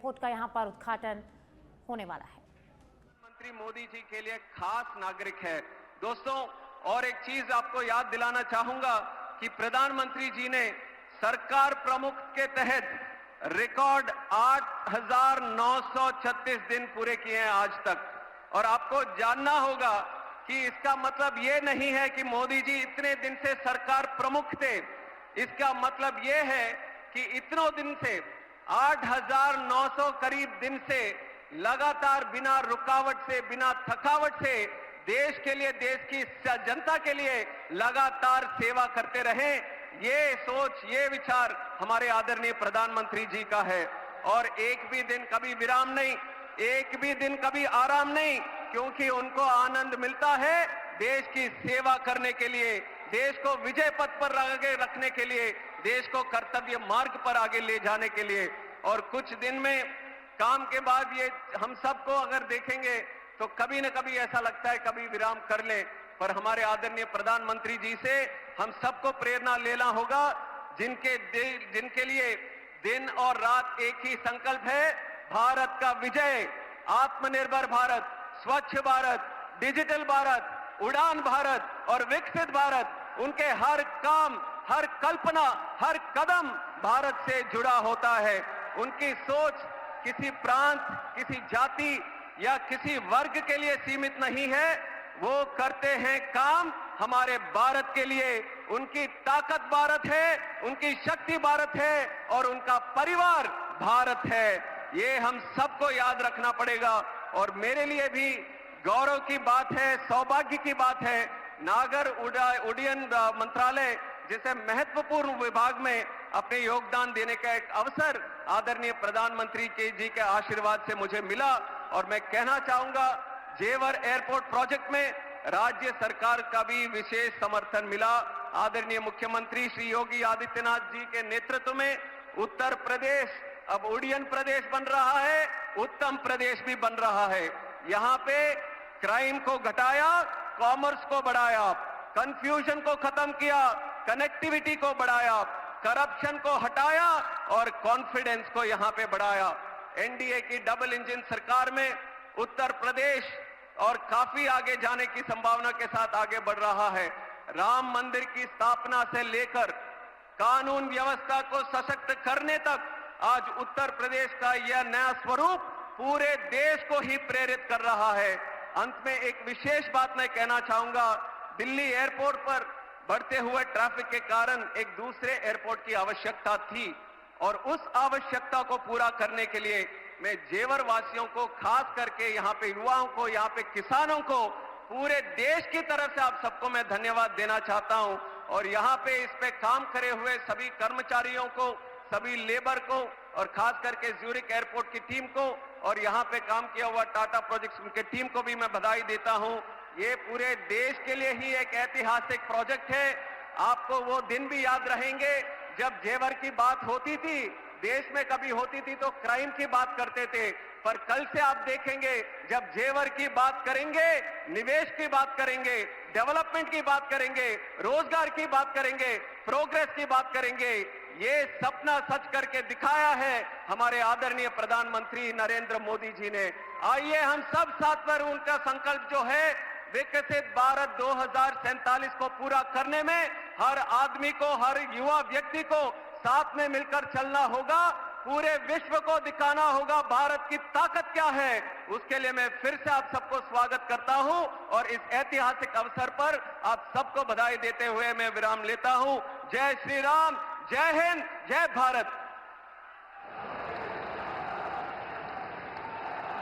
Airport का यहां पर उद्घाटन होने वाला है। प्रधानमंत्री मोदी जी के लिए खास नागरिक है। दोस्तों, और एक चीज आपको याद दिलाना चाहूंगा कि प्रधानमंत्री जी ने सरकार प्रमुख के तहत रिकॉर्ड 8,936 दिन पूरे किए हैं आज तक। और आपको जानना होगा कि इसका मतलब ये नहीं है कि मोदी जी इतने दिन से सरकार प्रमुख थे। इसका मतलब ये है कि इतनों दिन से 8,900 करीब दिन से लगातार बिना रुकावट से, बिना थकावट से देश के लिए, देश की जनता के लिए लगातार सेवा करते रहे। ये सोच, ये विचार हमारे आदरणीय प्रधानमंत्री जी का है। और एक भी दिन कभी विराम नहीं, एक भी दिन कभी आराम नहीं, क्योंकि उनको आनंद मिलता है देश की सेवा करने के लिए, देश को विजय पथ पर आगे रखने के लिए, देश को कर्तव्य मार्ग पर आगे ले जाने के लिए। और कुछ दिन में काम के बाद ये हम सबको अगर देखेंगे तो कभी न कभी ऐसा लगता है कभी विराम कर ले। पर हमारे आदरणीय प्रधानमंत्री जी से हम सबको प्रेरणा लेना होगा, जिनके लिए दिन और रात एक ही संकल्प है, भारत का विजय, आत्मनिर्भर भारत, स्वच्छ भारत, डिजिटल भारत, उड़ान भारत और विकसित भारत। उनके हर काम, हर कल्पना, हर कदम भारत से जुड़ा होता है। उनकी सोच किसी प्रांत, किसी जाति या किसी वर्ग के लिए सीमित नहीं है। वो करते हैं काम हमारे भारत के लिए। उनकी ताकत भारत है, उनकी शक्ति भारत है और उनका परिवार भारत है। ये हम सबको याद रखना पड़ेगा। और मेरे लिए भी गौरव की बात है, सौभाग्य की बात है, नागर उड्डयन मंत्रालय जैसे महत्वपूर्ण विभाग में अपने योगदान देने का एक अवसर आदरणीय प्रधानमंत्री जी के आशीर्वाद से मुझे मिला। और मैं कहना चाहूंगा, जेवर एयरपोर्ट प्रोजेक्ट में राज्य सरकार का भी विशेष समर्थन मिला। आदरणीय मुख्यमंत्री श्री योगी आदित्यनाथ जी के नेतृत्व में उत्तर प्रदेश अब उड्डयन प्रदेश बन रहा है, उत्तम प्रदेश भी बन रहा है। यहाँ पे क्राइम को घटाया, कॉमर्स को बढ़ाया, कंफ्यूजन को खत्म किया, कनेक्टिविटी को बढ़ाया, करप्शन को हटाया और कॉन्फिडेंस को यहाँ पे बढ़ाया। एनडीए की डबल इंजन सरकार में उत्तर प्रदेश और काफी आगे जाने की संभावना के साथ आगे बढ़ रहा है। राम मंदिर की स्थापना से लेकर कानून व्यवस्था को सशक्त करने तक आज उत्तर प्रदेश का यह नया स्वरूप पूरे देश को ही प्रेरित कर रहा है। अंत में एक विशेष बात मैं कहना चाहूंगा, दिल्ली एयरपोर्ट पर बढ़ते हुए ट्रैफिक के कारण एक दूसरे एयरपोर्ट की आवश्यकता थी और उस आवश्यकता को पूरा करने के लिए मैं जेवर वासियों को, खास करके यहाँ पे युवाओं को, यहाँ पे किसानों को, पूरे देश की तरफ से आप सबको मैं धन्यवाद देना चाहता हूँ। और यहाँ पे इस पे काम करे हुए सभी कर्मचारियों को, सभी लेबर को और खास करके ज्यूरिक एयरपोर्ट की टीम को और यहाँ पे काम किया हुआ टाटा प्रोजेक्ट्स उनके टीम को भी मैं बधाई देता हूँ। ये पूरे देश के लिए ही एक ऐतिहासिक प्रोजेक्ट है। आपको वो दिन भी याद रहेंगे जब जेवर की बात होती थी, देश में कभी होती थी तो क्राइम की बात करते थे, पर कल से आप देखेंगे जब जेवर की बात करेंगे, निवेश की बात करेंगे, डेवलपमेंट की बात करेंगे, रोजगार की बात करेंगे, प्रोग्रेस की बात करेंगे। ये सपना सच करके दिखाया है हमारे आदरणीय प्रधानमंत्री नरेंद्र मोदी जी ने। आइए हम सब साथ पर उनका संकल्प जो है विकसित भारत 2047 को पूरा करने में हर आदमी को, हर युवा व्यक्ति को साथ में मिलकर चलना होगा। पूरे विश्व को दिखाना होगा भारत की ताकत क्या है। उसके लिए मैं फिर से आप सबको स्वागत करता हूं और इस ऐतिहासिक अवसर पर आप सबको बधाई देते हुए मैं विराम लेता हूं। जय श्री राम, जय हिंद, जय भारत।